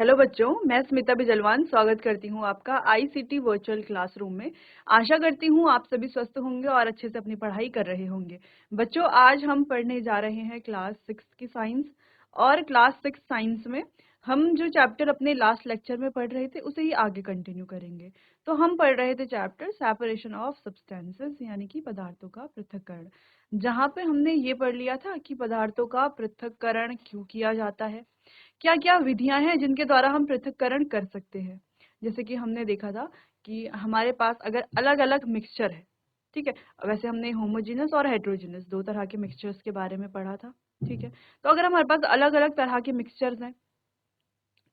Hello बच्चों, मैं स्मिता बिजलवान स्वागत करती हूँ आपका आईसीटी वर्चुअल क्लासरूम में। आशा करती हूँ आप सभी स्वस्थ होंगे और अच्छे से अपनी पढ़ाई कर रहे होंगे। बच्चों, आज हम पढ़ने जा रहे हैं क्लास 6 की साइंस। और क्लास 6 साइंस में हम जो चैप्टर अपने लास्ट लेक्चर में पढ़ रहे थे उसे ही आगे कंटिन्यू करेंगे। तो हम पढ़ रहे थे चैप्टर सेपरेशन ऑफ सब्सटेंसेस, यानी कि पदार्थों का पृथक्करण, जहाँ पे हमने ये पढ़ लिया था कि पदार्थों का पृथक्करण क्यों किया जाता है, क्या क्या विधियां हैं जिनके द्वारा हम पृथक्करण कर सकते हैं। जैसे कि हमने देखा था कि हमारे पास अगर अलग अलग मिक्सचर है, ठीक है, वैसे हमने होमोजेनस और हेट्रोजेनस दो तरह के मिक्सचर्स के बारे में पढ़ा था, ठीक है। तो अगर हमारे पास अलग अलग तरह के मिक्सचर्स हैं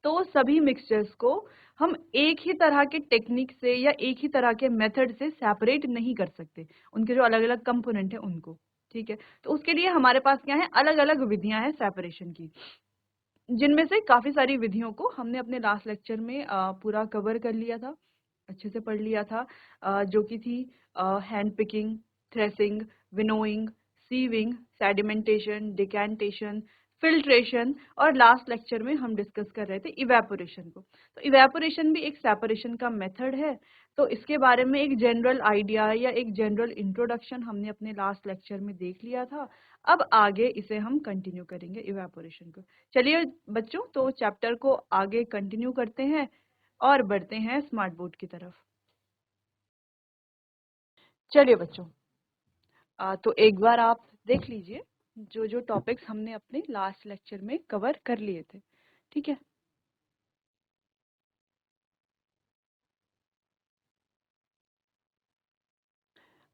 तो सभी मिक्सचर्स को हम एक ही तरह के टेक्निक से या एक ही तरह के मेथड से सेपरेट नहीं कर सकते, उनके जो अलग अलग कंपोनेंट है उनको, ठीक है। तो उसके लिए हमारे पास क्या है, अलग अलग विधियां हैं सेपरेशन की, जिनमें से काफी सारी विधियों को हमने अपने लास्ट लेक्चर में पूरा कवर कर लिया था, अच्छे से पढ़ लिया था, जो कि थी hand picking, threshing, winnowing, sieving, sedimentation, decantation, filtration, और लास्ट लेक्चर में हम डिस्कस कर रहे थे इवेपोरेशन को। तो इवेपोरेशन भी एक सेपरेशन का मेथड है। तो इसके बारे में एक जनरल आइडिया या एक जनरल इंट्रोडक्शन हमने अपने लास्ट लेक्चर में देख लिया था। अब आगे इसे हम कंटिन्यू करेंगे इवेपोरेशन को। चलिए बच्चों, तो चैप्टर को आगे कंटिन्यू करते हैं और बढ़ते हैं स्मार्ट बोर्ड की तरफ। चलिए बच्चों, तो एक बार आप देख लीजिए जो जो टॉपिक्स हमने अपने लास्ट लेक्चर में कवर कर लिए थे, ठीक है।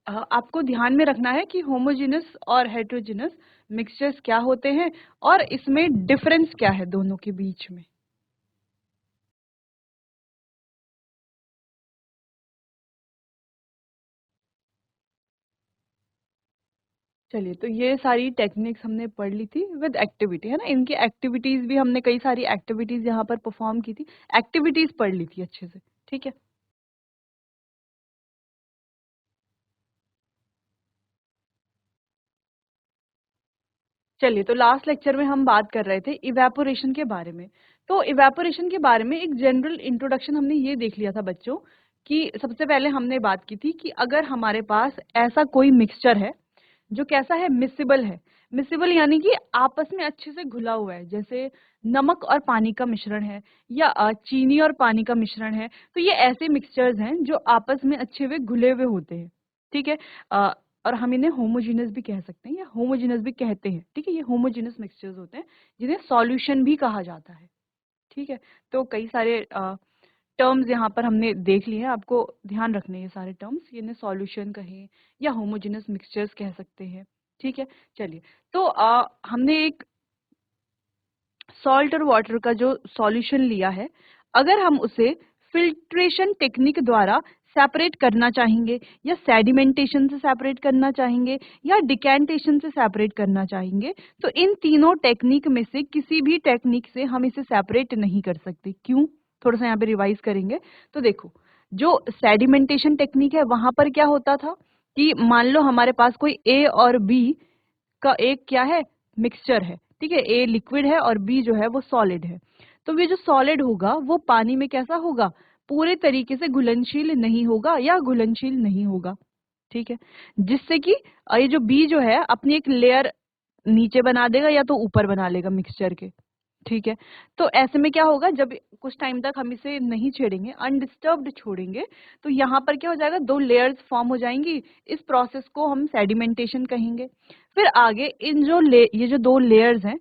आपको ध्यान में रखना है कि होमोजेनस और हेटेरोजेनस मिक्सचर्स क्या होते हैं और इसमें डिफरेंस क्या है दोनों के बीच में। चलिए, तो ये सारी टेक्निक्स हमने पढ़ ली थी विद एक्टिविटी, है ना। इनकी एक्टिविटीज भी हमने कई सारी एक्टिविटीज यहाँ पर परफॉर्म की थी, एक्टिविटीज पढ़ ली थी अच्छे से, ठीक है। चलिए, तो लास्ट लेक्चर में हम बात कर रहे थे इवेपोरेशन के बारे में। तो इवेपोरेशन के बारे में एक जनरल इंट्रोडक्शन हमने ये देख लिया था बच्चों, कि सबसे पहले हमने बात की थी कि अगर हमारे पास ऐसा कोई मिक्सचर है जो कैसा है, मिसिबल है। मिसिबल यानी कि आपस में अच्छे से घुला हुआ है, जैसे नमक और पानी का मिश्रण है या चीनी और पानी का मिश्रण है। तो ये ऐसे मिक्सचर्स हैं जो आपस में अच्छे हुए घुले हुए होते हैं, ठीक है। और हम इन्हें होमोजेनस भी कह सकते हैं या होमोजेनस भी कहते हैं, ठीक है। ये होमोजेनस मिक्सचर्स होते हैं जिन्हें सॉल्यूशन भी कहा जाता है, ठीक है। तो कई सारे टर्म्स यहाँ पर हमने देख लिए हैं, आपको ध्यान रखने ये सारे टर्म्स, इन्हें सॉल्यूशन कहें या होमोजेनस मिक्सचर्स कह सकते हैं, ठीक है। चलिए, तो हमने एक सॉल्ट और वाटर का जो सॉल्यूशन लिया है, अगर हम उसे फिल्ट्रेशन टेक्निक द्वारा सेपरेट करना चाहेंगे या सेडिमेंटेशन से सेपरेट करना चाहेंगे या डिकैंटेशन से सेपरेट करना चाहेंगे, तो इन तीनों टेक्निक में से किसी भी टेक्निक से हम इसे सेपरेट नहीं कर सकते। क्यों? थोड़ा सा यहाँ पे रिवाइज करेंगे। तो देखो, जो सेडिमेंटेशन टेक्निक है वहां पर क्या होता था कि मान लो हमारे पास कोई ए और बी का एक क्या है, मिक्सचर है, ठीक है। ए लिक्विड है और बी जो है वो सॉलिड है। तो ये जो सॉलिड होगा वो पानी में कैसा होगा, पूरे तरीके से घुलनशील नहीं होगा या घुलनशील नहीं होगा, ठीक है। जिससे कि ये जो बी जो है अपनी एक लेयर नीचे बना देगा या तो ऊपर बना लेगा मिक्सचर के, ठीक है। तो ऐसे में क्या होगा, जब कुछ टाइम तक हम इसे नहीं छेड़ेंगे, अनडिस्टर्ब्ड छोड़ेंगे, तो यहाँ पर क्या हो जाएगा, दो लेयर्स फॉर्म हो जाएंगी। इस प्रोसेस को हम सेडिमेंटेशन कहेंगे। फिर आगे इन जो ये जो दो लेयर्स हैं,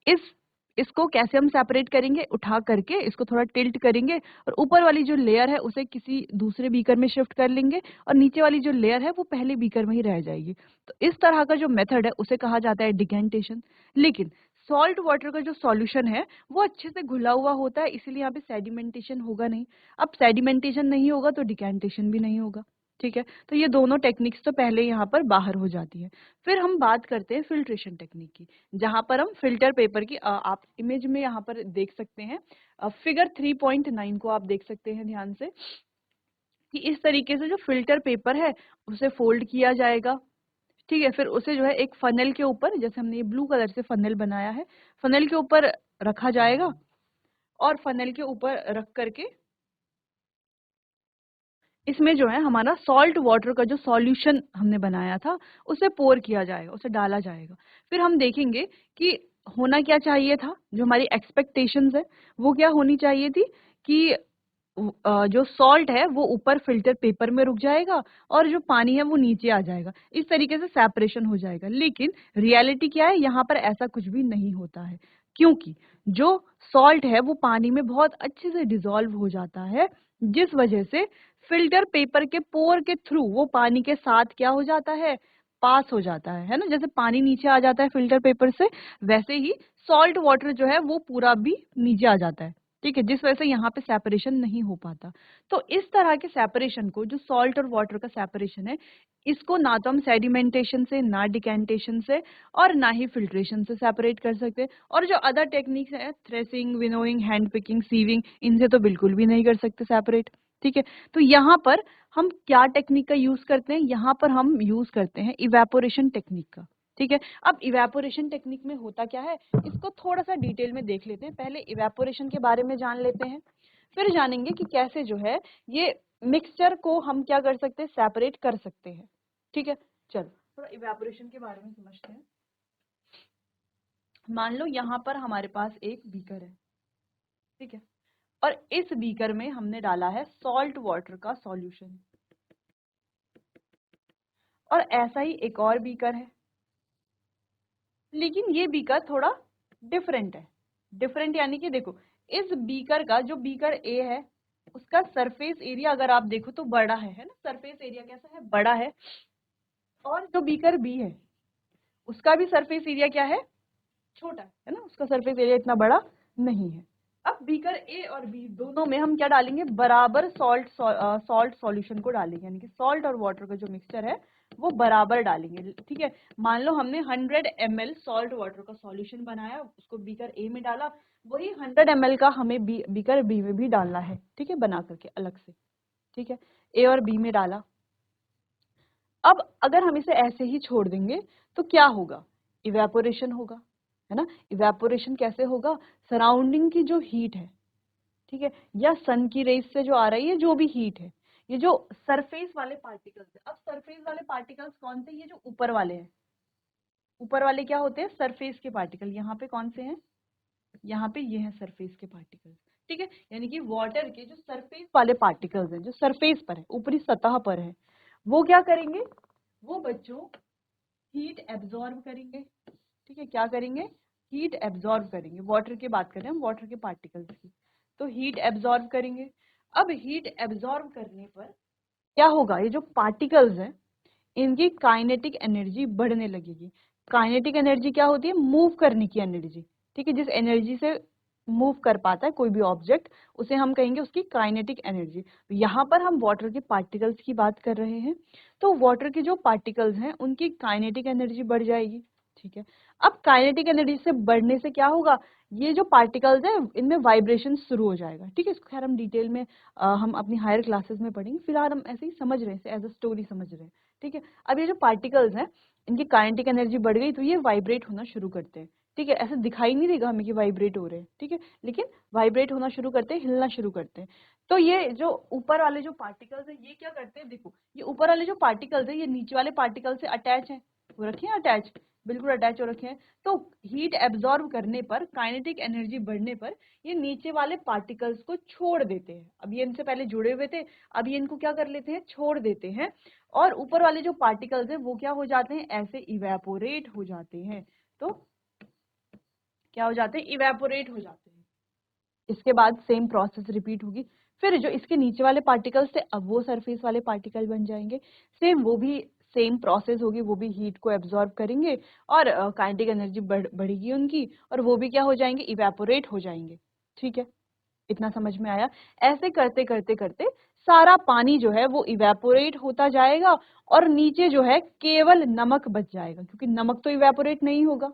इस इसको कैसे हम सेपरेट करेंगे, उठा करके इसको थोड़ा टिल्ट करेंगे और ऊपर वाली जो लेयर है उसे किसी दूसरे बीकर में शिफ्ट कर लेंगे और नीचे वाली जो लेयर है वो पहले बीकर में ही रह जाएगी। तो इस तरह का जो मेथड है उसे कहा जाता है डिकैंटेशन। लेकिन सॉल्ट वाटर का जो सॉल्यूशन है वो अच्छे से घुला हुआ होता है, इसीलिए यहाँ पे सेडिमेंटेशन होगा नहीं। अब सेडिमेंटेशन नहीं होगा तो डिकैंटेशन भी नहीं होगा, ठीक है। तो ये दोनों टेक्निक्स तो पहले यहाँ पर बाहर हो जाती है। फिर हम बात करते हैं फिल्ट्रेशन टेक्निक की, जहां पर हम फिल्टर पेपर की आप इमेज में यहाँ पर देख सकते हैं, फिगर 3.9 को आप देख सकते हैं ध्यान से, कि इस तरीके से जो फिल्टर पेपर है उसे फोल्ड किया जाएगा, ठीक है। फिर उसे जो है एक फनल के ऊपर, जैसे हमने ये ब्लू कलर से फनल बनाया है, फनल के ऊपर रखा जाएगा और फनेल के ऊपर रख करके इसमें जो है हमारा सॉल्ट वाटर का जो सॉल्यूशन हमने बनाया था उसे पोर किया जाएगा, उसे डाला जाएगा। फिर हम देखेंगे कि होना क्या चाहिए था, जो हमारी एक्सपेक्टेशंस है वो क्या होनी चाहिए थी कि जो सॉल्ट है वो ऊपर फिल्टर पेपर में रुक जाएगा और जो पानी है वो नीचे आ जाएगा। इस तरीके से सेपरेशन हो जाएगा। लेकिन रियलिटी क्या है, यहाँ पर ऐसा कुछ भी नहीं होता है, क्योंकि जो सॉल्ट है वो पानी में बहुत अच्छे से डिसॉल्व हो जाता है, जिस वजह से फिल्टर पेपर के पोर के थ्रू वो पानी के साथ क्या हो जाता है, पास हो जाता है ना। जैसे पानी नीचे आ जाता है फिल्टर पेपर से, वैसे ही सॉल्ट वाटर जो है वो पूरा भी नीचे आ जाता है, ठीक है, जिस वजह से यहाँ पे सेपरेशन नहीं हो पाता। तो इस तरह के सेपरेशन को, जो सॉल्ट और वाटर का सेपरेशन है, इसको ना तो हम सेडिमेंटेशन से, ना डिकेंटेशन से और ना ही फिल्ट्रेशन से सेपरेट कर सकते। और जो अदर टेक्निक्स है, threshing, winnowing, hand picking, sieving, इनसे तो बिल्कुल भी नहीं कर सकते सेपरेट, ठीक है। तो यहाँ पर हम क्या टेक्निक का यूज करते हैं, यहाँ पर हम यूज करते हैं इवेपोरेशन टेक्निक का, ठीक है। अब इवेपोरेशन टेक्निक में होता क्या है, इसको थोड़ा सा डिटेल में देख लेते हैं। पहले इवेपोरेशन के बारे में जान लेते हैं, फिर जानेंगे कि कैसे जो है ये मिक्सचर को हम क्या कर सकते हैं, सेपरेट कर सकते हैं, ठीक है। चलो थोड़ा इवेपोरेशन के बारे में समझते हैं। मान लो यहाँ पर हमारे पास एक बीकर है, ठीक है, और इस बीकर में हमने डाला है सॉल्ट वाटर का सॉल्यूशन, और ऐसा ही एक और बीकर है, लेकिन ये बीकर थोड़ा डिफरेंट है। डिफरेंट यानी कि देखो, इस बीकर का, जो बीकर ए है, उसका सरफेस एरिया अगर आप देखो तो बड़ा है ना, सरफेस एरिया कैसा है, बड़ा है। और जो बीकर बी है उसका भी सरफेस एरिया क्या है, छोटा है ना, उसका सरफेस एरिया इतना बड़ा नहीं है। अब बीकर ए और बी दोनों में हम क्या डालेंगे, बराबर सॉल्ट सॉल्यूशन को डालेंगे, यानी कि सॉल्ट और वाटर का जो मिक्सचर है वो बराबर डालेंगे, ठीक है। मान लो हमने 100 ml सॉल्ट वाटर का सॉल्यूशन बनाया, उसको बीकर ए में डाला, वही 100 ml का हमें बीकर बी में भी डालना है, ठीक है, बना करके अलग से, ठीक है। ए और बी में डाला। अब अगर हम इसे ऐसे ही छोड़ देंगे तो क्या होगा, इवेपोरेशन होगा, है ना। इवेपोरेशन कैसे होगा, सराउंडिंग की जो हीट है, ठीक है, या सन की रेस से जो आ रही है जो भी हीट है, ये जो सरफेस वाले पार्टिकल्स है, अब सरफेस वाले पार्टिकल्स कौन से, ये जो ऊपर वाले हैं, ऊपर वाले क्या होते हैं, सरफेस के पार्टिकल। यहाँ पे कौन से हैं, यहाँ पे ये हैं सरफेस के पार्टिकल्स, ठीक है। यानी कि वाटर के जो सरफेस वाले पार्टिकल्स हैं, जो सरफेस पर है, ऊपरी सतह पर है, वो क्या करेंगे, वो बच्चों हीट एब्जॉर्ब करेंगे, ठीक है। क्या करेंगे, हीट एब्जॉर्ब करेंगे। वाटर की बात करें हम, वाटर के पार्टिकल्स की, तो हीट एब्जॉर्ब करेंगे। अब हीट एब्जॉर्ब करने पर क्या होगा, ये जो पार्टिकल्स हैं इनकी काइनेटिक एनर्जी बढ़ने लगेगी। काइनेटिक एनर्जी क्या होती है, मूव करने की एनर्जी, ठीक है। जिस एनर्जी से मूव कर पाता है कोई भी ऑब्जेक्ट, उसे हम कहेंगे उसकी काइनेटिक एनर्जी। यहाँ पर हम वाटर के पार्टिकल्स की बात कर रहे हैं, तो वाटर के जो पार्टिकल्स हैं उनकी काइनेटिक एनर्जी बढ़ जाएगी, ठीक है। अब काइनेटिक एनर्जी से बढ़ने से क्या होगा, ये जो पार्टिकल्स हैं इनमें वाइब्रेशन शुरू हो जाएगा, ठीक है। इसको खैर हम डिटेल में हम अपनी हायर क्लासेस में पढ़ेंगे, फिलहाल हम ऐसे ही समझ रहे हैं, एज अ स्टोरी समझ रहे हैं, ठीक है। अब ये जो पार्टिकल्स हैं इनकी काइनेटिक एनर्जी बढ़ गई तो ये वाइब्रेट होना शुरू करते हैं, ठीक है। ऐसे दिखाई नहीं देगा हमें कि वाइब्रेट हो रहे हैं, ठीक है, लेकिन वाइब्रेट होना शुरू करते हैं, हिलना शुरू करते हैं। तो ये जो ऊपर वाले जो पार्टिकल्स हैं ये क्या करते हैं, देखो ये ऊपर वाले जो पार्टिकल्स हैं ये नीचे वाले पार्टिकल से अटैच हैं, वो रखे हैं अटैच, बिल्कुल अटैच हो रखे हैं। तो हीट एब्जॉर्ब करने पर, काइनेटिक एनर्जी बढ़ने पर ये नीचे वाले पार्टिकल्स को छोड़ देते हैं। अब ये इनसे पहले जुड़े हुए थे, अब ये इनको क्या कर लेते हैं, छोड़ देते हैं, और ऊपर वाले जो पार्टिकल्स हैं वो क्या हो जाते हैं, ऐसे इवेपोरेट हो जाते हैं। तो क्या हो जाते हैं, इवेपोरेट हो जाते हैं। इसके बाद सेम प्रोसेस रिपीट होगी। फिर जो इसके नीचे वाले पार्टिकल्स थे अब वो सरफेस वाले पार्टिकल बन जाएंगे, सेम वो भी सेम प्रोसेस होगी, वो भी हीट को एब्जॉर्ब करेंगे और काइनेटिक एनर्जी बढ़ेगी उनकी, और वो भी क्या हो जाएंगे, इवेपोरेट हो जाएंगे, ठीक है। इतना समझ में आया। ऐसे करते करते करते सारा पानी जो है वो इवेपोरेट होता जाएगा, और नीचे जो है केवल नमक बच जाएगा, क्योंकि नमक तो इवेपोरेट नहीं होगा,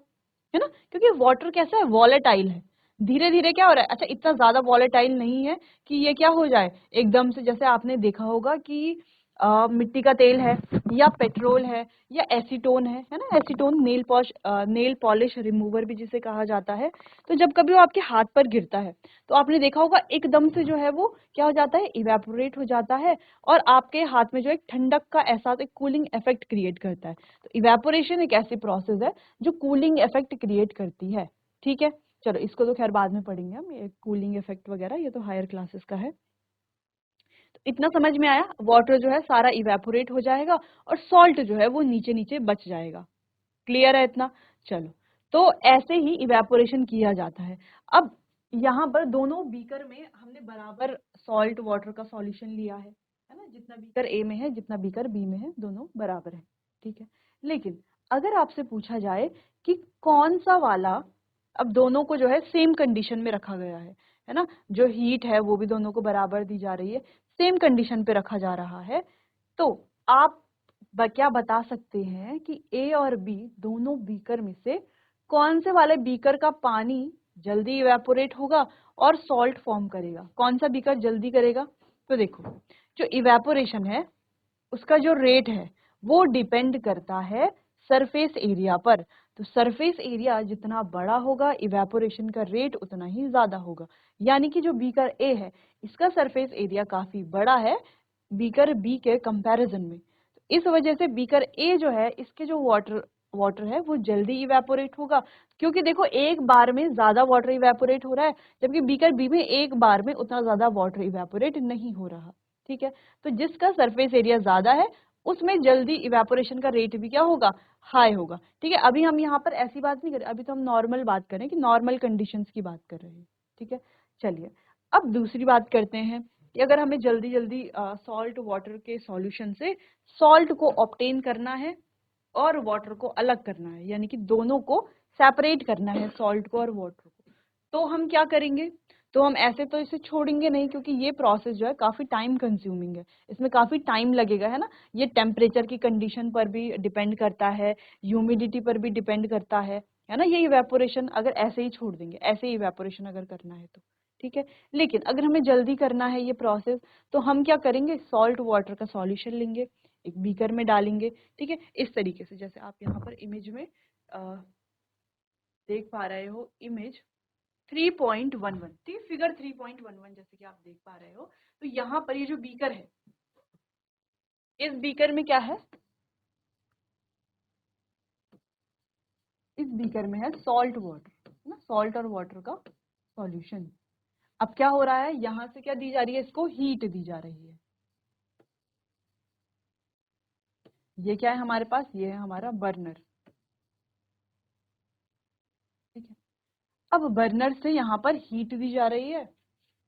है ना, क्योंकि वाटर कैसा है, वॉलेटाइल है। धीरे धीरे क्या हो रहा है, अच्छा इतना ज्यादा वॉलेटाइल नहीं है कि ये क्या हो जाए एकदम से, जैसे आपने देखा होगा कि मिट्टी का तेल है या पेट्रोल है या एसीटोन है ना, एसीटोन नेल पॉलिश रिमूवर भी जिसे कहा जाता है। तो जब कभी वो आपके हाथ पर गिरता है तो आपने देखा होगा एकदम से जो है वो क्या हो जाता है, इवेपोरेट हो जाता है और आपके हाथ में जो एक ठंडक का एहसास, एक कूलिंग इफेक्ट क्रिएट करता है। तो इवेपोरेशन एक ऐसी प्रोसेस है जो कूलिंग इफेक्ट क्रिएट करती है। ठीक है, चलो इसको तो खैर बाद में पढ़ेंगे हम, ये कूलिंग इफेक्ट वगैरह ये तो हायर क्लासेस का है। तो इतना समझ में आया, वाटर जो है सारा इवेपोरेट हो जाएगा और सॉल्ट जो है वो नीचे नीचे बच जाएगा। क्लियर है इतना? चलो, तो ऐसे ही इवेपोरेशन किया जाता है। अब यहाँ पर दोनों बीकर में हमने बराबर सॉल्ट वाटर का सॉल्यूशन लिया है ना, जितना बीकर ए में है जितना बीकर बी में है दोनों बराबर है। ठीक है, लेकिन अगर आपसे पूछा जाए कि कौन सा वाला, अब दोनों को जो है सेम कंडीशन में रखा गया है ना, जो हीट है वो भी दोनों को बराबर दी जा रही है, सेम कंडीशन पे रखा जा रहा है, तो आप क्या बता सकते हैं कि ए और बी दोनों बीकर में से कौन से वाले बीकर का पानी जल्दी इवेपोरेट होगा और सॉल्ट फॉर्म करेगा, कौन सा बीकर जल्दी करेगा? तो देखो, जो इवेपोरेशन है उसका जो रेट है वो डिपेंड करता है सरफेस एरिया पर। तो सरफेस एरिया जितना बड़ा होगा इवेपोरेशन का रेट उतना ही ज्यादा होगा। यानी कि जो बीकर ए है इसका सरफेस एरिया काफी बड़ा है बीकर बी के कंपैरिजन में। तो इस वजह से बीकर ए जो है इसके जो वाटर है वो जल्दी इवेपोरेट होगा, क्योंकि देखो एक बार में ज्यादा वाटर इवेपोरेट हो रहा है, जबकि बीकर बी में एक बार में उतना ज्यादा वाटर इवेपोरेट नहीं हो रहा। ठीक है, तो जिसका सरफेस एरिया ज्यादा है उसमें जल्दी इवेपोरेशन का रेट भी क्या होगा, हाई होगा। ठीक है, अभी हम यहाँ पर ऐसी बात नहीं कर रहे, अभी तो हम नॉर्मल बात कर रहे हैं कि नॉर्मल कंडीशंस की बात कर रहे हैं। ठीक है, चलिए अब दूसरी बात करते हैं कि अगर हमें जल्दी जल्दी सॉल्ट वाटर के सॉल्यूशन से सॉल्ट को ऑब्टेन करना है और वाटर को अलग करना है, यानी कि दोनों को सेपरेट करना है, सॉल्ट को और वाटर को, तो हम क्या करेंगे? तो हम ऐसे तो इसे छोड़ेंगे नहीं, क्योंकि ये प्रोसेस जो है काफी टाइम कंज्यूमिंग है, इसमें काफी टाइम लगेगा, है ना। ये टेम्परेचर की कंडीशन पर भी डिपेंड करता है, ह्यूमिडिटी पर भी डिपेंड करता है ना। ये इवेपोरेशन अगर ऐसे ही छोड़ देंगे, ऐसे ही इवेपोरेशन अगर करना है तो ठीक है। लेकिन अगर हमें जल्दी करना है ये प्रोसेस, तो हम क्या करेंगे, सॉल्ट वाटर का सॉल्यूशन लेंगे, एक बीकर में डालेंगे। ठीक है, इस तरीके से जैसे आप यहाँ पर इमेज में देख पा रहे हो, इमेज 3.11, ठीक, फिगर 3.11 जैसे कि आप देख पा रहे हो। तो यहाँ पर ये जो बीकर है, इस बीकर में क्या है, इस बीकर में है सॉल्ट वाटर ना, सॉल्ट और वाटर का सॉल्यूशन। अब क्या हो रहा है, यहाँ से क्या दी जा रही है, इसको हीट दी जा रही है। ये क्या है हमारे पास, ये है हमारा बर्नर। ठीक है, अब बर्नर से यहाँ पर हीट दी जा रही है,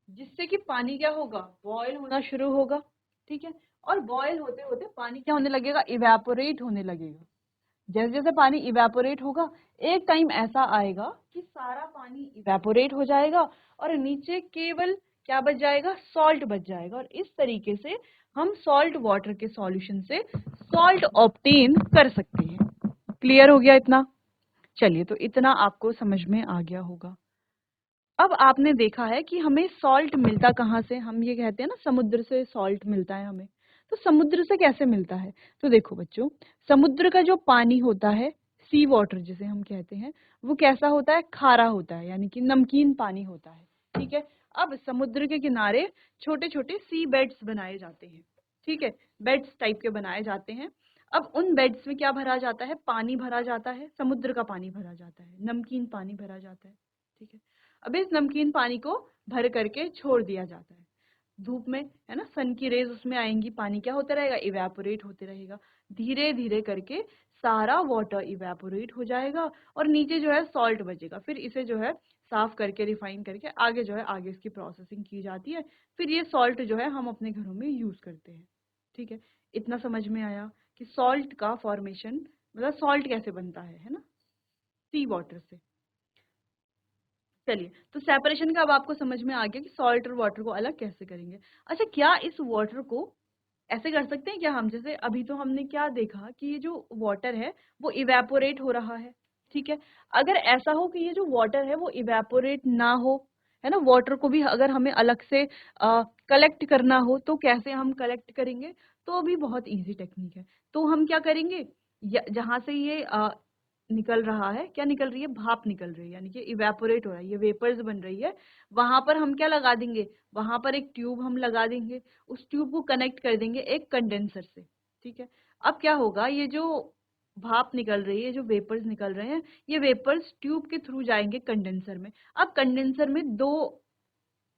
जिससे कि पानी क्या होगा, बॉयल होना शुरू होगा। ठीक है, और बॉयल होते होते पानी क्या होने लगेगा, इवेपोरेट होने लगेगा। जैसे जैसे पानी इवेपोरेट होगा, एक टाइम ऐसा आएगा कि सारा पानी इवेपोरेट हो जाएगा और नीचे केवल क्या बच जाएगा, सॉल्ट बच जाएगा। और इस तरीके से हम सॉल्ट वाटर के सॉल्यूशन से सॉल्ट ऑब्टेन कर सकते हैं। क्लियर हो गया इतना? चलिए, तो इतना आपको समझ में आ गया होगा। अब आपने देखा है कि हमें सॉल्ट मिलता कहाँ से, हम ये कहते हैं ना समुद्र से सॉल्ट मिलता है हमें। तो समुद्र से कैसे मिलता है? तो देखो बच्चों, समुद्र का जो पानी होता है, सी वाटर जिसे हम कहते हैं, वो कैसा होता है, खारा होता है, यानी कि नमकीन पानी होता है। ठीक है, अब समुद्र के किनारे छोटे छोटे सी बेड्स बनाए जाते हैं। ठीक है, बेड्स टाइप के बनाए जाते हैं। अब उन बेड्स में क्या भरा जाता है, पानी भरा जाता है, समुद्र का पानी भरा जाता है, नमकीन पानी भरा जाता है। ठीक है, अब इस नमकीन पानी को भर करके छोड़ दिया जाता है धूप में, है ना, सन की रेज उसमें आएंगी, पानी क्या होता रहेगा, इवेपोरेट होते रहेगा। धीरे धीरे करके सारा वाटर इवेपोरेट हो जाएगा और नीचे जो है सॉल्ट बचेगा। फिर इसे जो है साफ करके रिफाइन करके आगे जो है आगे इसकी प्रोसेसिंग की जाती है। फिर ये सॉल्ट जो है हम अपने घरों में यूज करते हैं। ठीक है, इतना समझ में आया कि सॉल्ट का फॉर्मेशन, मतलब सॉल्ट कैसे बनता है ना, सी वाटर से। चलिए, तो सेपरेशन का अब आपको समझ में आ गया कि सॉल्ट और वाटर को अलग कैसे करेंगे। अच्छा, क्या इस वाटर को ऐसे कर सकते हैं क्या हम, जैसे अभी तो हमने क्या देखा कि ये जो वाटर है वो इवेपोरेट हो रहा है। ठीक है, अगर ऐसा हो कि ये जो वाटर है वो इवेपोरेट ना हो, है ना। वाटर को भी अगर हमें अलग से कलेक्ट करना हो तो कैसे हम कलेक्ट करेंगे, तो भी बहुत इजी टेक्निक है। तो हम क्या करेंगे, जहां से ये निकल रहा है, क्या निकल रही है, भाप निकल रही है, यानी कि इवेपोरेट हो रहा है, ये वेपर्स बन रही है, वहां पर हम क्या लगा देंगे, वहां पर एक ट्यूब हम लगा देंगे, उस ट्यूब को कनेक्ट कर देंगे एक कंडेंसर से। ठीक है, अब क्या होगा, ये जो भाप निकल रही है, जो वेपर्स निकल रहे हैं, ये वेपर्स ट्यूब के थ्रू जाएंगे कंडेंसर में। अब कंडेंसर में दो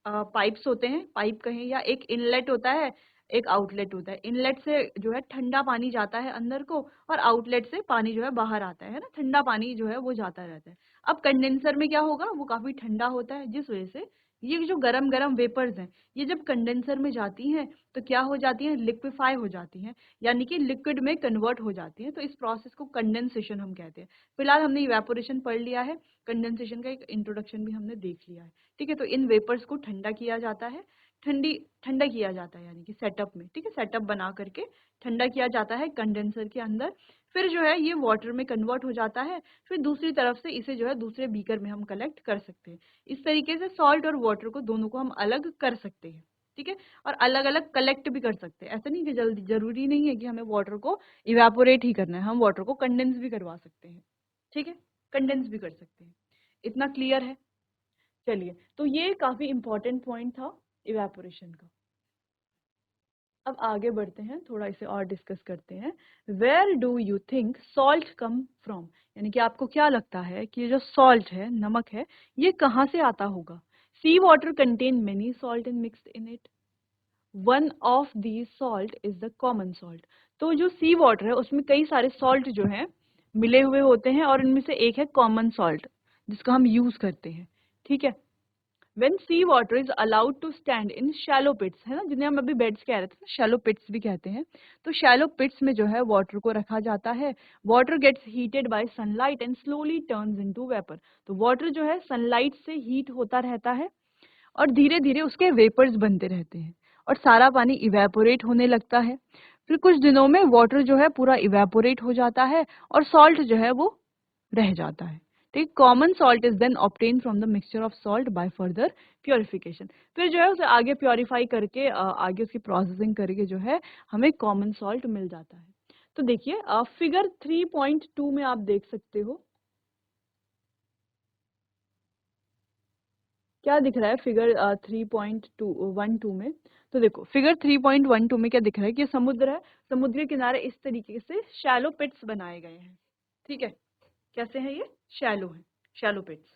पाइप्स होते हैं, पाइप कहें, या एक इनलेट होता है, एक आउटलेट होता है। इनलेट से जो है ठंडा पानी जाता है अंदर को, और आउटलेट से पानी जो है बाहर आता है ना, ठंडा पानी जो है वो जाता रहता है। अब कंडेंसर में क्या होगा, वो काफी ठंडा होता है, जिस वजह से ये जो गरम गरम वेपर्स हैं, ये जब कंडेंसर में जाती हैं तो क्या हो जाती हैं, लिक्विफाई हो जाती हैं, यानी कि लिक्विड में कन्वर्ट हो जाती हैं। तो इस प्रोसेस को कंडेंसेशन हम कहते हैं। फिलहाल हमने इवेपोरेशन पढ़ लिया है, कंडेंसेशन का एक इंट्रोडक्शन भी हमने देख लिया है। ठीक है, तो इन वेपर्स को ठंडा किया जाता है, ठंडा किया जाता है, यानी कि सेटअप में। ठीक है, सेटअप बना करके ठंडा किया जाता है कंडेंसर के अंदर। फिर जो है ये वाटर में कन्वर्ट हो जाता है, फिर दूसरी तरफ से इसे जो है दूसरे बीकर में हम कलेक्ट कर सकते हैं। इस तरीके से सॉल्ट और वाटर को दोनों को हम अलग कर सकते हैं। ठीक है, और अलग अलग कलेक्ट भी कर सकते हैं। ऐसा नहीं कि जल्दी, जरूरी नहीं है कि हमें वाटर को इवेपोरेट ही करना है, हम वाटर को कंडेंस भी करवा सकते हैं। ठीक है, कंडेंस भी कर सकते हैं। इतना क्लियर है। चलिए, तो ये काफी इंपॉर्टेंट पॉइंट था इवेपोरेशन का। अब आगे बढ़ते हैं, थोड़ा इसे और डिस्कस करते हैं। Where do you think salt come from, यानी कि आपको क्या लगता है कि ये जो सॉल्ट है, नमक है, ये कहाँ से आता होगा। Sea water contain many salt in mixed in it, one of the salt is the common salt. तो जो सी वाटर है उसमें कई सारे सॉल्ट जो हैं मिले हुए होते हैं, और इनमें से एक है कॉमन सॉल्ट, जिसका हम यूज करते हैं। ठीक है, when sea water is allowed to stand in shallow pits, है ना, जिन्हें हम अभी बेड्स कह रहे थे, shallow pits भी कहते हैं। तो shallow pits में जो है वाटर को रखा जाता है, water gets heated by sunlight and slowly turns into vapor। तो वाटर जो है सनलाइट से हीट होता रहता है, और धीरे धीरे उसके वेपर्स बनते रहते हैं, और सारा पानी इवेपोरेट होने लगता है। फिर कुछ दिनों में वाटर जो है पूरा इवेपोरेट हो जाता है, और सॉल्ट जो है वो रह जाता है। ठीक, common salt is then obtain from the mixture of salt by further purification. फिर जो है उसे आगे प्योरीफाई करके, आगे उसकी प्रोसेसिंग करके जो है हमें कॉमन सॉल्ट मिल जाता है। तो देखिए, फिगर 3.2 में आप देख सकते हो, क्या दिख रहा है फिगर 3.12 में। तो देखो, फिगर 3.12 में क्या दिख रहा है कि समुद्र है, समुद्र के किनारे इस तरीके से शैलो पिट्स बनाए गए हैं। ठीक है, कैसे हैं ये, शैलो है, शैलो पिट्स।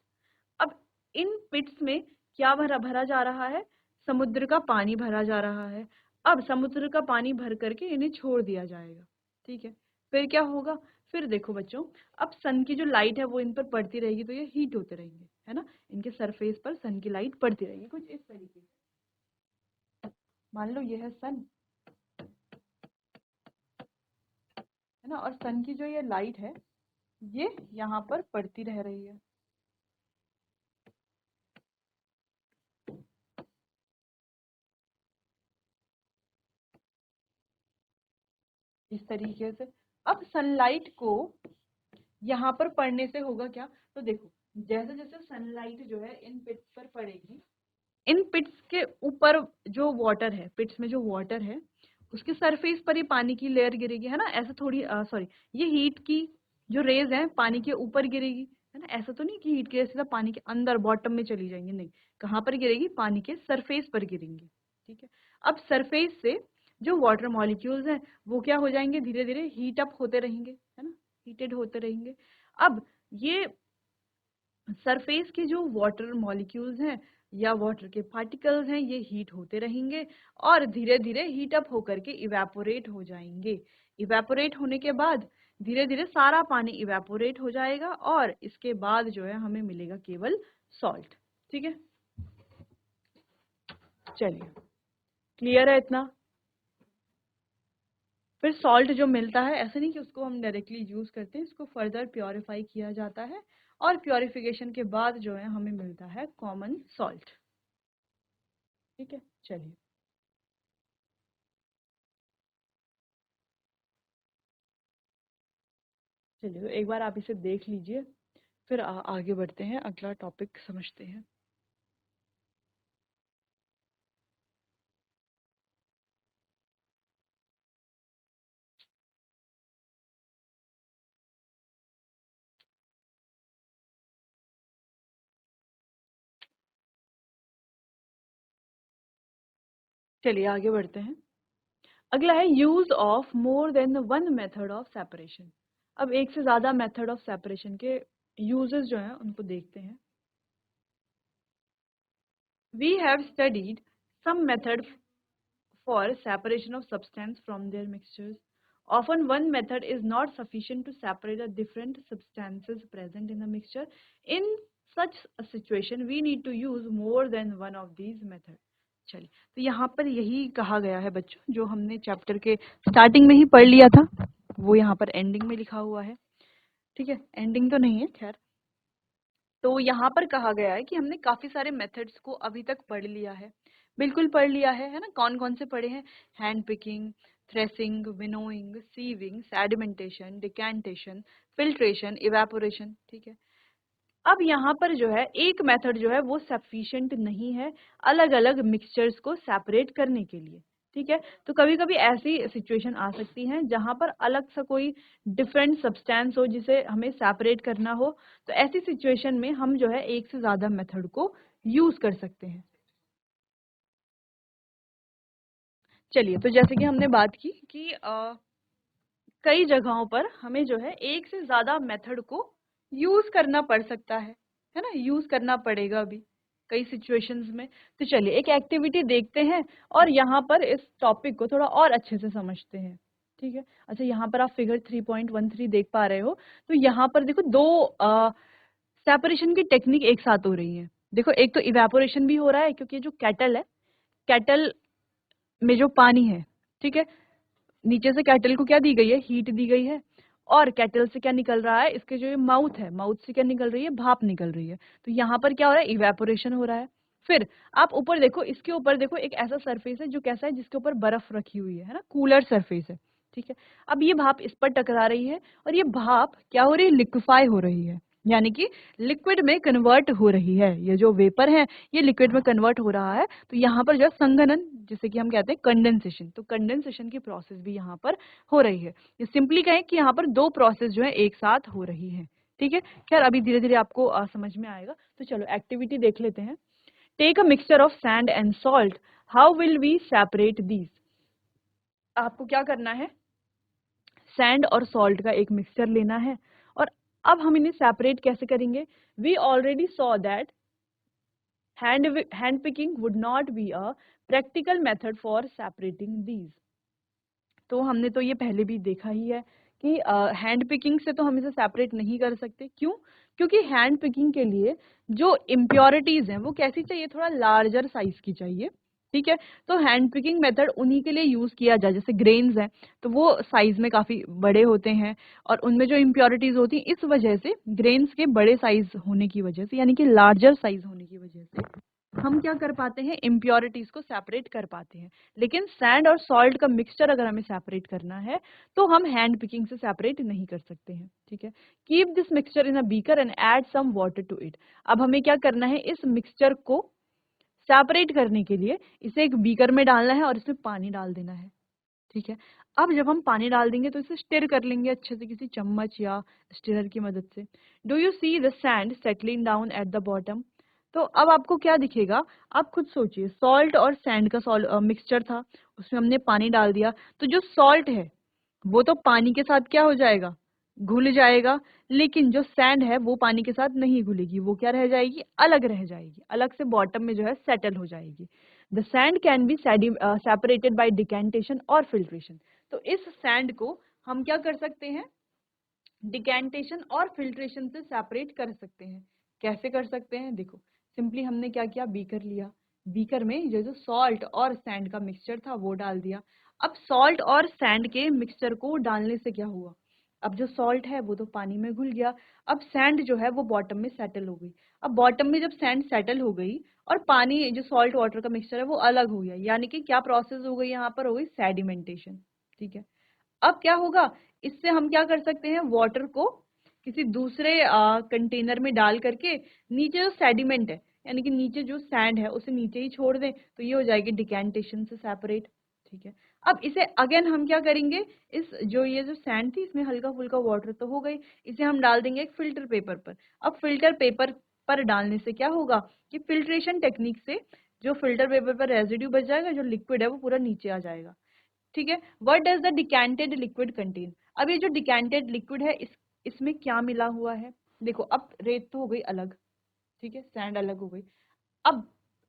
अब इन पिट्स में क्या भरा भरा जा रहा है, समुद्र का पानी भरा जा रहा है। अब समुद्र का पानी भर करके इन्हें छोड़ दिया जाएगा। ठीक है, फिर क्या होगा, फिर देखो बच्चों, अब सन की जो लाइट है वो इन पर पड़ती रहेगी, तो ये हीट होते रहेंगे, है ना, इनके सरफेस पर सन की लाइट पड़ती रहेगी कुछ इस तरीके से। मान लो ये है सन, है ना, और सन की जो ये लाइट है ये यहाँ पर पड़ती रह रही है। इस तरीके से अब सनलाइट को यहाँ पर पड़ने से होगा क्या, तो देखो, जैसे जैसे सनलाइट जो है इन पिट्स पर पड़ेगी, इन पिट्स के ऊपर जो वाटर है, पिट्स में जो वाटर है उसके सरफेस पर ही पानी की लेयर गिरेगी, है ना, ऐसा थोड़ी, सॉरी, ये हीट की जो रेज है पानी के ऊपर गिरेगी, है ना, ऐसा तो नहीं कि हीट की रेज सीधा पानी के अंदर बॉटम में चली जाएंगी, नहीं, कहाँ पर गिरेगी, पानी के सरफेस पर गिरेंगी। ठीक है, अब सरफेस से जो वाटर मॉलिक्यूल्स हैं वो क्या हो जाएंगे, धीरे धीरे हीट अप होते रहेंगे, है ना, हीटेड होते रहेंगे। अब ये सरफेस के जो वाटर मॉलिक्यूल्स हैं या वाटर के पार्टिकल्स हैं, ये हीट होते रहेंगे, और धीरे धीरे हीट अप होकर के इवेपोरेट हो जाएंगे। इवेपोरेट होने के बाद धीरे धीरे सारा पानी इवेपोरेट हो जाएगा, और इसके बाद जो है हमें मिलेगा केवल सॉल्ट। ठीक है, चलिए, क्लियर है इतना। फिर सॉल्ट जो मिलता है, ऐसे नहीं कि उसको हम डायरेक्टली यूज करते हैं, इसको फर्दर प्योरीफाई किया जाता है, और प्योरिफिकेशन के बाद जो है हमें मिलता है कॉमन सॉल्ट। ठीक है, चलिए, चलिए, तो एक बार आप इसे देख लीजिए, फिर आगे बढ़ते हैं, अगला टॉपिक समझते हैं। चलिए आगे बढ़ते हैं। अगला है use of more than one method of separation. अब एक से ज्यादा मेथड ऑफ सेपरेशन के यूजेस जो हैं उनको देखते हैं। We have studied some method for separation of substance from their mixtures. Often one method is not sufficient to separate the different substances present in the mixture. In such a situation, we need to use more than one of these methods. चलिए, तो यहाँ पर यही कहा गया है बच्चों, जो हमने चैप्टर के स्टार्टिंग में ही पढ़ लिया था, वो यहाँ पर एंडिंग में लिखा हुआ है। ठीक है, एंडिंग तो नहीं है खैर। तो यहाँ पर कहा गया है कि हमने काफी सारे मेथड्स को अभी तक पढ़ लिया है, बिल्कुल पढ़ लिया है ना। कौन कौन से पढ़े हैं? Hand picking, threshing, winnowing, sieving, sedimentation, decantation, filtration, evaporation. ठीक है, अब यहाँ पर जो है एक मेथड जो है वो सफिशिएंट नहीं है अलग अलग मिक्सचर्स को सेपरेट करने के लिए। ठीक है, तो कभी कभी ऐसी सिचुएशन आ सकती है जहां पर अलग सा कोई डिफरेंट सब्सटेंस हो जिसे हमें सेपरेट करना हो, तो ऐसी सिचुएशन में हम जो है एक से ज्यादा मेथड को यूज कर सकते हैं। चलिए, तो जैसे कि हमने बात की कि कई जगहों पर हमें जो है एक से ज्यादा मेथड को यूज करना पड़ सकता है ना, यूज करना पड़ेगा भी कई सिचुएशंस में। तो चलिए एक एक्टिविटी देखते हैं और यहाँ पर इस टॉपिक को थोड़ा और अच्छे से समझते हैं। ठीक है, अच्छा यहाँ पर आप फिगर 3.13 देख पा रहे हो, तो यहाँ पर देखो दो सेपरेशन की टेक्निक एक साथ हो रही है। देखो, एक तो इवेपोरेशन भी हो रहा है क्योंकि जो कैटल है, कैटल में जो पानी है, ठीक है, नीचे से कैटल को क्या दी गई है? हीट दी गई है। और कैटल से क्या निकल रहा है? इसके जो ये माउथ है, माउथ से क्या निकल रही है? भाप निकल रही है। तो यहाँ पर क्या हो रहा है? इवेपोरेशन हो रहा है। फिर आप ऊपर देखो, इसके ऊपर देखो एक ऐसा सरफेस है जो कैसा है? जिसके ऊपर बर्फ रखी हुई है ना, कूलर सरफेस है। ठीक है, अब ये भाप इस पर टकरा रही है और ये भाप क्या हो रही है? लिक्विफाई हो रही है, यानी कि लिक्विड में कन्वर्ट हो रही है। ये जो वेपर है ये लिक्विड में कन्वर्ट हो रहा है। तो यहाँ पर जो है संघनन, जिसे कि हम कहते हैं कंडेंसेशन, तो कंडेंसेशन की प्रोसेस भी यहाँ पर हो रही है। ये सिंपली कहें कि यहाँ पर दो प्रोसेस जो है एक साथ हो रही है। ठीक है, खैर अभी धीरे धीरे आपको समझ में आएगा। तो चलो एक्टिविटी देख लेते हैं। Take a mixture of sand and salt, how will we separate these. आपको क्या करना है? सैंड और सॉल्ट का एक मिक्सचर लेना है और अब हम इन्हें सेपरेट कैसे करेंगे? We already saw that hand picking would not be a practical method for separating these। तो हमने तो ये पहले भी देखा ही है कि हैंड पिकिंग से तो हम इसे सेपरेट नहीं कर सकते। क्यों? क्योंकि हैंड पिकिंग के लिए जो इम्प्योरिटीज हैं वो कैसी चाहिए? थोड़ा लार्जर साइज की चाहिए। ठीक है, तो हैंड पिकिंग मेथड उन्हीं के लिए यूज किया जाए। जैसे ग्रेन्स हैं तो वो साइज में काफी बड़े होते हैं और उनमें जो इम्प्योरिटीज होती हैं, इस वजह से ग्रेन्स के बड़े साइज होने की वजह से, यानी कि लार्जर साइज होने की वजह से हम क्या कर पाते हैं? इम्प्योरिटीज को सेपरेट कर पाते हैं। लेकिन सैंड और सॉल्ट का मिक्सचर अगर हमें सेपरेट करना है तो हम हैंड पिकिंग से सेपरेट नहीं कर सकते हैं। ठीक है, keep this mixture in a beaker and add some water to it. अब हमें क्या करना है? इस मिक्सचर को सेपरेट करने के लिए इसे एक बीकर में डालना है और इसमें पानी डाल देना है। ठीक है, अब जब हम पानी डाल देंगे तो इसे स्टिर कर लेंगे अच्छे से किसी चम्मच या स्टिरर की मदद से। Do you see the sand settling down at the bottom? तो अब आपको क्या दिखेगा? आप खुद सोचिए, सॉल्ट और सैंड का मिक्सचर था, उसमें हमने पानी डाल दिया, तो जो सॉल्ट है वो तो पानी के साथ क्या हो जाएगा? घुल जाएगा। लेकिन जो सैंड है वो पानी के साथ नहीं घुलेगी, वो क्या रह जाएगी? अलग रह जाएगी, अलग से बॉटम में जो है सेटल हो जाएगी। The sand can be separated by decantation और फिल्ट्रेशन। तो इस सैंड को हम क्या कर सकते हैं? डिकेंटेशन और फिल्ट्रेशन से सेपरेट कर सकते हैं। कैसे कर सकते हैं? देखो, सिंपली हमने क्या किया? बीकर लिया, बीकर में ये जो सॉल्ट और सैंड का मिक्सचर था वो डाल दिया। अब सॉल्ट और सैंड के मिक्सचर को डालने से क्या हुआ? अब जो सॉल्ट है वो तो पानी में घुल गया, अब सैंड जो है वो बॉटम में सेटल हो गई। अब बॉटम में जब सैंड सेटल हो गई और पानी जो सॉल्ट वाटर का मिक्सचर है वो अलग हो गया, यानी कि क्या प्रोसेस हो गई? यहाँ पर हो गई सेडिमेंटेशन। ठीक है, अब क्या होगा? इससे हम क्या कर सकते हैं? वाटर को किसी दूसरे कंटेनर में डाल करके नीचे जो सेडिमेंट है, यानी कि नीचे जो सैंड है उसे नीचे ही छोड़ दें, तो ये हो जाएगी डिकेंटेशन से सेपरेट। ठीक है, अब इसे अगेन हम क्या करेंगे? इस जो ये जो सैंड थी इसमें हल्का फुल्का वाटर तो हो गई, इसे हम डाल देंगे एक फिल्टर पेपर पर। अब फिल्टर पेपर पर डालने से क्या होगा कि फिल्ट्रेशन टेक्निक से जो फिल्टर पेपर पर रेजिड्यू बच जाएगा, जो लिक्विड है वो पूरा नीचे आ जाएगा। ठीक है। What does the decanted liquid contain? अब ये जो डिकैंटेड लिक्विड है इसमें क्या मिला हुआ है? देखो, अब रेत तो हो गई अलग, ठीक है, सैंड अलग हो गई। अब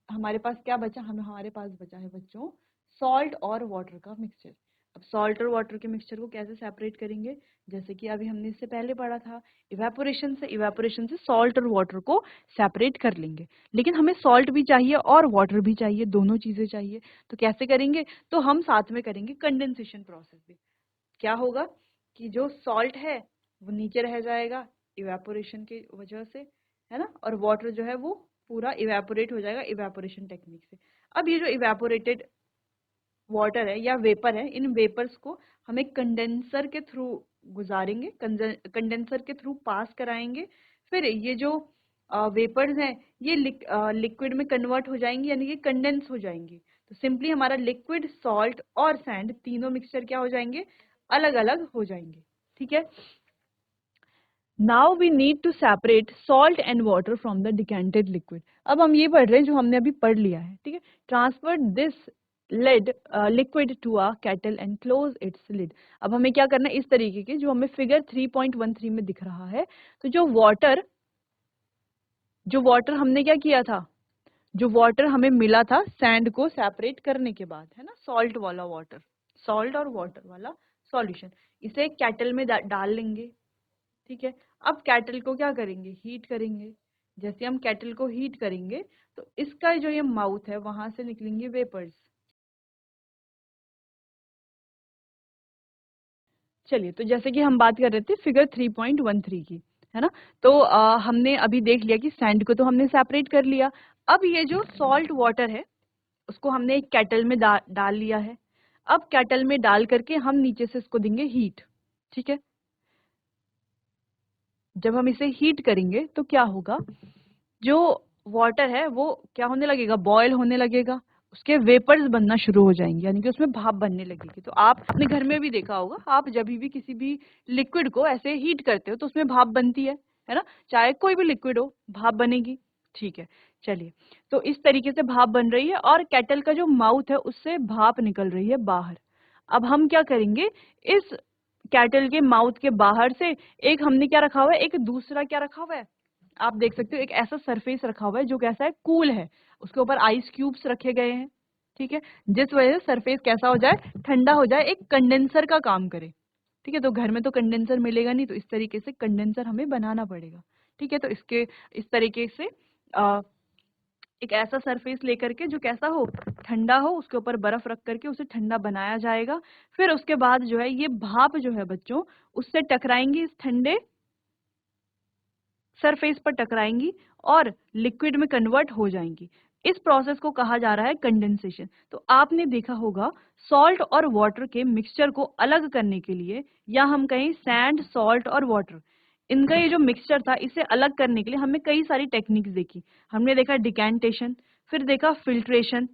हमारे पास क्या बचा? हमारे पास बचा है बच्चों सॉल्ट और वाटर का मिक्सचर। अब सॉल्ट और वाटर के मिक्सचर को कैसे सेपरेट करेंगे? जैसे कि अभी हमने इससे पहले पढ़ा था, इवेपोरेशन से सॉल्ट और वाटर को सेपरेट कर लेंगे। लेकिन हमें सॉल्ट भी चाहिए और वाटर भी चाहिए, दोनों चीजें चाहिए। तो कैसे करेंगे? तो हम साथ में करेंगे कंडेंसेशन प्रोसेस भी। क्या होगा कि जो सॉल्ट है वो नीचे रह जाएगा इवेपोरेशन की वजह से, है ना, और वाटर जो है वो पूरा इवेपोरेट हो जाएगा इवेपोरेशन टेक्निक से। अब ये जो इवेपोरेटेड वाटर है या वेपर है, इन वेपर्स को हम एक कंडेंसर के थ्रू गुजारेंगे, कंडेंसर के थ्रू पास कराएंगे। फिर ये जो वेपर्स हैं ये लिक्विड में कन्वर्ट हो जाएंगी, यानी कि कंडेंस हो जाएंगी। तो सिंपली हमारा लिक्विड, सॉल्ट और सैंड तीनों मिक्सचर क्या हो जाएंगे? अलग अलग हो जाएंगे। ठीक है। Now we need to separate salt and water from the decanted liquid. अब हम ये पढ़ रहे हैं जो हमने अभी पढ़ लिया है। ठीक है। Transfer this lead liquid to a kettle and close its lid. अब हमें क्या करना है? इस तरीके के जो हमें फिगर 3.13 में दिख रहा है, तो जो वाटर हमने क्या किया था, जो वाटर हमें मिला था सैंड को सेपरेट करने के बाद, है ना, सॉल्ट वाला वाटर, सॉल्ट और वाटर वाला सॉल्यूशन, इसे केटल में डाल लेंगे। ठीक है। अब केटल को क्या करेंगे? हीट करेंगे। जैसे हम केटल को हीट करेंगे तो इसका जो ये माउथ है वहां से निकलेंगे वेपर्स। चलिए, तो जैसे कि हम बात कर रहे थे फिगर 3.13 की, है ना, तो हमने अभी देख लिया कि सैंड को तो हमने सेपरेट कर लिया। अब ये जो सॉल्ट वाटर है उसको हमने एक केटल में डाल लिया है। अब केटल में डाल करके हम नीचे से इसको देंगे हीट। ठीक है। जब हम इसे हीट करेंगे तो क्या होगा? जो वाटर है वो क्या होने लगेगा? बॉयल होने लगेगा, उसके वेपर्स बनना शुरू हो जाएंगे, यानी कि उसमें भाप बनने लगेगी। तो आप अपने घर में भी देखा होगा, आप जब भी किसी भी लिक्विड को ऐसे हीट करते हो तो उसमें भाप बनती है ना, चाहे कोई भी लिक्विड हो भाप बनेगी। ठीक है। चलिए, तो इस तरीके से भाप बन रही है और केटल का जो माउथ है उससे भाप निकल रही है बाहर। अब हम क्या करेंगे? इस केटल के माउथ के बाहर से एक हमने क्या रखा हुआ है, एक दूसरा क्या रखा हुआ है, आप देख सकते हो, एक ऐसा सरफेस रखा हुआ है जो कैसा है? कूल है। उसके ऊपर आइस क्यूब्स रखे गए हैं। ठीक है। जिस वजह से सरफेस कैसा हो जाए? ठंडा हो जाए, एक कंडेंसर का काम करे। ठीक है। तो घर में तो कंडेंसर मिलेगा नहीं, तो इस तरीके से कंडेंसर हमें बनाना पड़ेगा। ठीक है। तो इसके इस तरीके से आ, एक ऐसा सरफेस लेकर के जो कैसा हो? ठंडा हो, उसके ऊपर बर्फ रख करके उसे ठंडा बनाया जाएगा। फिर उसके बाद जो है ये भाप जो है बच्चों उससे टकराएंगी, इस ठंडे सरफेस पर टकराएंगी और लिक्विड में कन्वर्ट हो जाएंगी। इस प्रोसेस को कहा जा रहा है कंडेंसेशन। तो आपने देखा होगा सॉल्ट और वाटर के मिक्सचर को अलग करने के लिए, या हम कहें सैंड, सॉल्ट और वाटर, इनका ये जो मिक्सचर था इसे अलग करने के लिए हमने कई सारी टेक्निक्स देखी। हमने देखा डिकैंटेशन, फिर देखा फिल्ट्रेशन,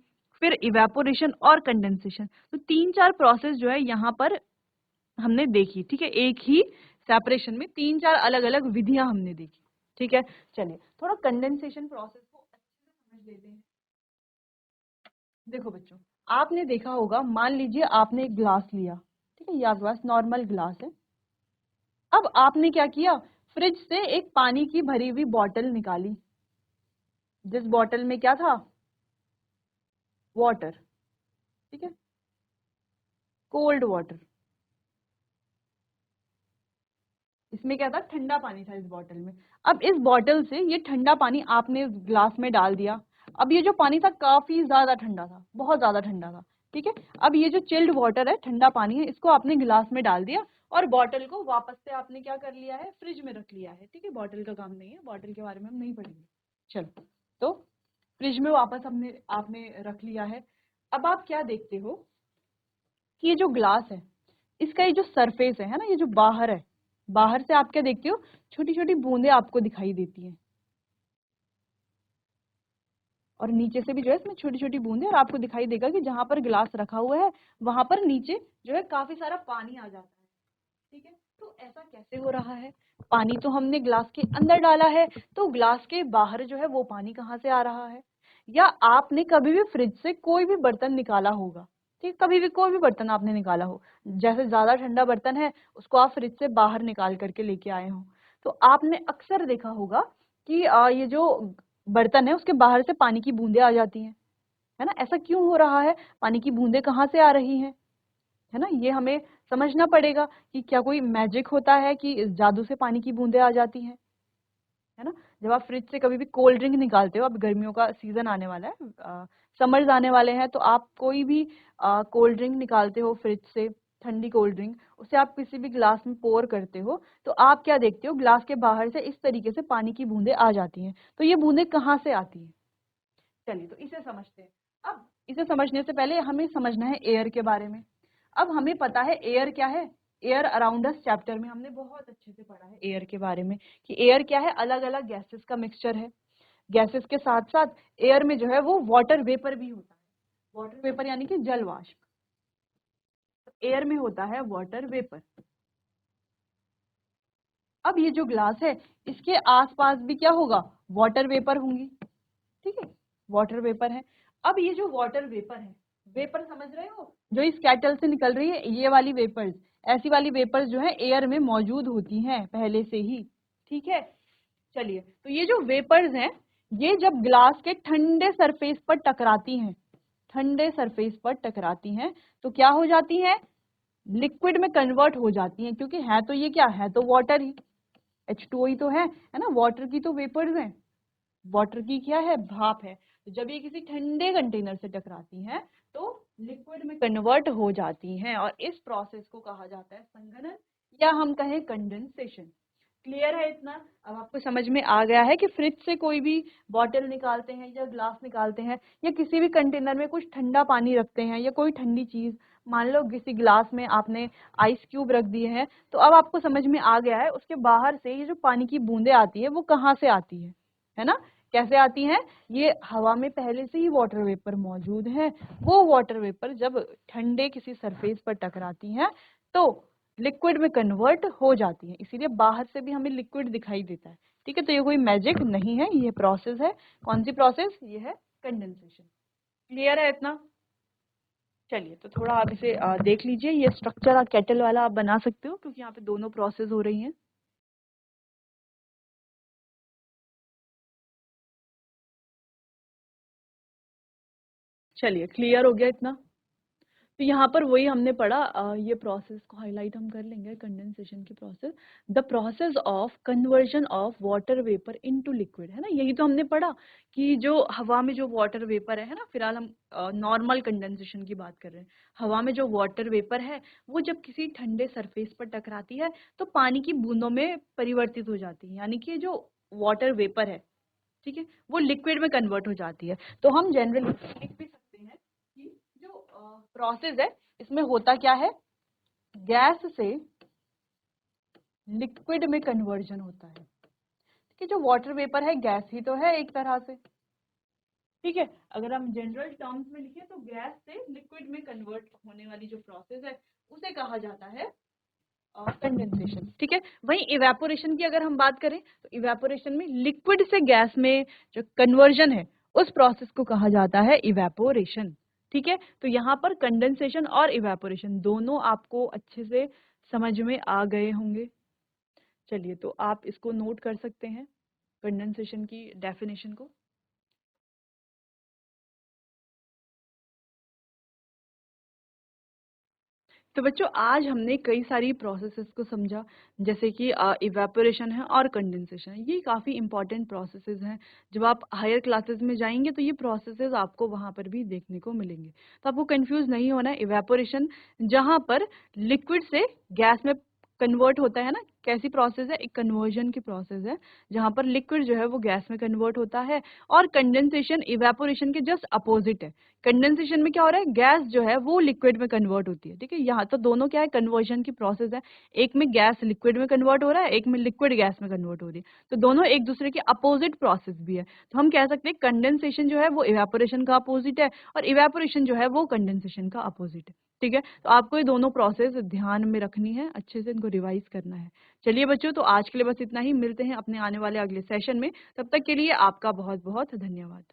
फिर इवेपोरेशन और कंडेंसेशन। तो 3-4 प्रोसेस जो है यहाँ पर हमने देखी। ठीक है। एक ही सेपरेशन में 3-4 अलग अलग विधियां हमने देखी। ठीक है। चलिए, थोड़ा कंडेंसेशन प्रोसेस को अच्छे से समझ लेते हैं। देखो बच्चों, आपने देखा होगा, मान लीजिए आपने एक ग्लास लिया, ठीक है, ये आपके पास नॉर्मल ग्लास है। अब आपने क्या किया? फ्रिज से एक पानी की भरी हुई बॉटल निकाली, जिस बॉटल में क्या था? वाटर। ठीक है, कोल्ड वाटर। इसमें क्या था? ठंडा पानी था इस बॉटल में। अब इस बॉटल से ये ठंडा पानी आपने इस ग्लास में डाल दिया। अब ये जो पानी था काफी ज्यादा ठंडा था, बहुत ज्यादा ठंडा था। ठीक है। अब ये जो चिल्ड वाटर है, ठंडा पानी है, इसको आपने गिलास में डाल दिया और बॉटल को वापस से आपने क्या कर लिया है? फ्रिज में रख लिया है। ठीक है। बॉटल का काम नहीं है, बॉटल के बारे में हम नहीं पढ़ेंगे। चलो, तो फ्रिज में वापस हमने आपने रख लिया है। अब आप क्या देखते हो कि ये जो ग्लास है इसका ये जो सरफेस है ना, ये जो बाहर है, बाहर से आप क्या देखते हो? छोटी छोटी बूंदें आपको दिखाई देती हैं, और नीचे से भी जो है इसमें छोटी छोटी बूंदें, और आपको दिखाई देगा कि जहां पर ग्लास रखा हुआ है वहां पर नीचे जो है काफी सारा पानी आ जाता है। ठीक है। तो ऐसा कैसे हो रहा है? पानी तो हमने ग्लास के अंदर डाला है, तो ग्लास के बाहर जो है वो पानी कहाँ से आ रहा है? या आपने कभी भी फ्रिज से कोई भी बर्तन निकाला होगा, ठीक, कभी भी कोई भी बर्तन आपने निकाला हो, जैसे ज्यादा ठंडा बर्तन है उसको आप फ्रिज से बाहर निकाल करके लेके आए हो, तो आपने अक्सर देखा होगा कि ये जो बर्तन है उसके बाहर से पानी की बूंदें आ जाती हैं, है ना? ऐसा क्यों हो रहा है? पानी की बूंदें कहाँ से आ रही हैं, है ना? ये हमें समझना पड़ेगा कि क्या कोई मैजिक होता है कि इस जादू से पानी की बूंदें आ जाती हैं, है ना? जब आप फ्रिज से कभी भी कोल्ड ड्रिंक निकालते हो, अब गर्मियों का सीजन आने वाला है, समर्स आने वाले हैं, तो आप कोई भी कोल्ड ड्रिंक निकालते हो फ्रिज से, ठंडी कोल्ड ड्रिंक, उसे आप किसी भी ग्लास में पोर करते हो, तो आप क्या देखते हो, ग्लास के बाहर से इस तरीके से पानी की बूंदें आ जाती हैं। तो ये बूंदें कहाँ से आती हैं? चलिए तो इसे समझते हैं। अब इसे समझने से पहले हमें समझना है एयर के बारे में। अब हमें पता है एयर क्या है, एयर अराउंड अस चैप्टर में हमने बहुत अच्छे से पढ़ा है एयर के बारे में कि एयर क्या है, अलग अलग गैसेस का मिक्सचर है। गैसेस के साथ साथ एयर में जो है वो वाटर वेपर भी होता है, वाटर वेपर यानी कि जल वाष्प। एयर में होता है वाटर वेपर। अब ये जो ग्लास है इसके आसपास भी क्या होगा, वाटर वेपर होंगी, ठीक है, वाटर वेपर है। अब ये जो वाटर वेपर है, वेपर समझ रहे हो, जो इस कैटल से निकल रही है ये वाली वेपर्स, ऐसी वाली वेपर्स जो है एयर में मौजूद होती हैं पहले से ही, ठीक है। चलिए तो ये जो वेपर्स हैं ये जब ग्लास के ठंडे सरफेस पर टकराती हैं, ठंडे सरफेस पर टकराती हैं तो क्या हो जाती हैं, लिक्विड में कन्वर्ट हो जाती हैं, क्योंकि है तो ये क्या है, तो वाटर ही, H2O ही तो है ना, वाटर की तो वेपर्स हैं, वाटर की क्या है, भाप है। तो जब ये किसी ठंडे कंटेनर से टकराती हैं तो लिक्विड में कन्वर्ट हो जाती हैं और इस प्रोसेस को कहा जाता है संघनन या हम कहें कंडेंसेशन। क्लियर है इतना? अब आपको समझ में आ गया है कि फ्रिज से कोई भी बॉटल निकालते हैं या ग्लास निकालते हैं या किसी भी कंटेनर में कुछ ठंडा पानी रखते हैं या कोई ठंडी चीज, मान लो किसी ग्लास में आपने आइस क्यूब रख दिए हैं, तो अब आपको समझ में आ गया है उसके बाहर से ये जो पानी की बूंदें आती है वो कहाँ से आती है ना? कैसे आती हैं? ये हवा में पहले से ही वाटर वेपर मौजूद है, वो वाटर वेपर जब ठंडे किसी सरफेस पर टकराती हैं तो लिक्विड में कन्वर्ट हो जाती है, इसीलिए बाहर से भी हमें लिक्विड दिखाई देता है, ठीक है। तो ये कोई मैजिक नहीं है, ये प्रोसेस है। कौन सी प्रोसेस? ये है कंडेंसेशन। क्लियर है इतना? चलिए तो थोड़ा आप इसे देख लीजिए, ये स्ट्रक्चर केटल वाला आप बना सकते हो क्योंकि यहाँ पे दोनों प्रोसेस हो रही हैं। चलिए क्लियर हो गया इतना? तो यहाँ पर वही हमने पढ़ा, ये प्रोसेस को हाईलाइट हम कर लेंगे, कंडेंसेशन की process, the process of conversion of water vapour into liquid, है ना, यही तो हमने पढ़ा कि जो हवा में जो वाटर वेपर है ना, फिलहाल हम नॉर्मल कंडेंसेशन की बात कर रहे हैं। हवा में जो वाटर वेपर है वो जब किसी ठंडे सरफेस पर टकराती है तो पानी की बूंदों में परिवर्तित हो जाती है, यानी कि जो वाटर वेपर है, ठीक है, वो लिक्विड में कन्वर्ट हो जाती है। तो हम जनरली लिख भी सकते हैं कि जो प्रोसेस है इसमें होता क्या है, गैस से लिक्विड में कन्वर्जन होता है, कि जो वाटर वेपर है गैस ही तो है एक तरह से, ठीक है। अगर हम जनरल टर्म्स में लिखें तो गैस से लिक्विड में कन्वर्ट होने वाली जो प्रोसेस है उसे कहा जाता है कंडेंसेशन, ठीक है। वहीं इवेपोरेशन की अगर हम बात करें तो इवेपोरेशन में लिक्विड से गैस में जो कन्वर्जन है उस प्रोसेस को कहा जाता है इवेपोरेशन, ठीक है। तो यहाँ पर कंडेंसेशन और इवेपोरेशन दोनों आपको अच्छे से समझ में आ गए होंगे। चलिए तो आप इसको नोट कर सकते हैं, कंडेंसेशन की डेफिनेशन को। तो बच्चों आज हमने कई सारी प्रोसेसेस को समझा, जैसे कि इवेपोरेशन है और कंडेंसेशन है, ये काफ़ी इंपॉर्टेंट प्रोसेसेस हैं। जब आप हायर क्लासेस में जाएंगे तो ये प्रोसेसेस आपको वहाँ पर भी देखने को मिलेंगे, तो आपको कंफ्यूज नहीं होना है। इवेपोरेशन जहाँ पर लिक्विड से गैस में कन्वर्ट होता है ना, कैसी प्रोसेस है, एक कन्वर्जन की प्रोसेस है जहाँ पर लिक्विड जो है वो गैस में कन्वर्ट होता है। और कंडेंसेशन इवेपोरेशन के जस्ट अपोजिट है। कंडेंसेशन में क्या हो रहा है, गैस जो है वो लिक्विड में कन्वर्ट होती है, ठीक है। यहाँ तो दोनों क्या है, कन्वर्जन की प्रोसेस है, एक में गैस लिक्विड में कन्वर्ट हो रहा है, एक में लिक्विड गैस में कन्वर्ट हो रही है, तो दोनों एक दूसरे के अपोजिट प्रोसेस भी है। तो हम कह सकते हैं कंडेंसेशन जो है वो इवेपोरेशन का अपोजिट है और इवेपोरेशन जो है वो कंडेंसेशन का अपोजिट है, ठीक है। तो आपको ये दोनों प्रोसेस ध्यान में रखनी है, अच्छे से इनको रिवाइज करना है। चलिए बच्चों, तो आज के लिए बस इतना ही, मिलते हैं अपने आने वाले अगले सेशन में, तब तक के लिए आपका बहुत बहुत धन्यवाद।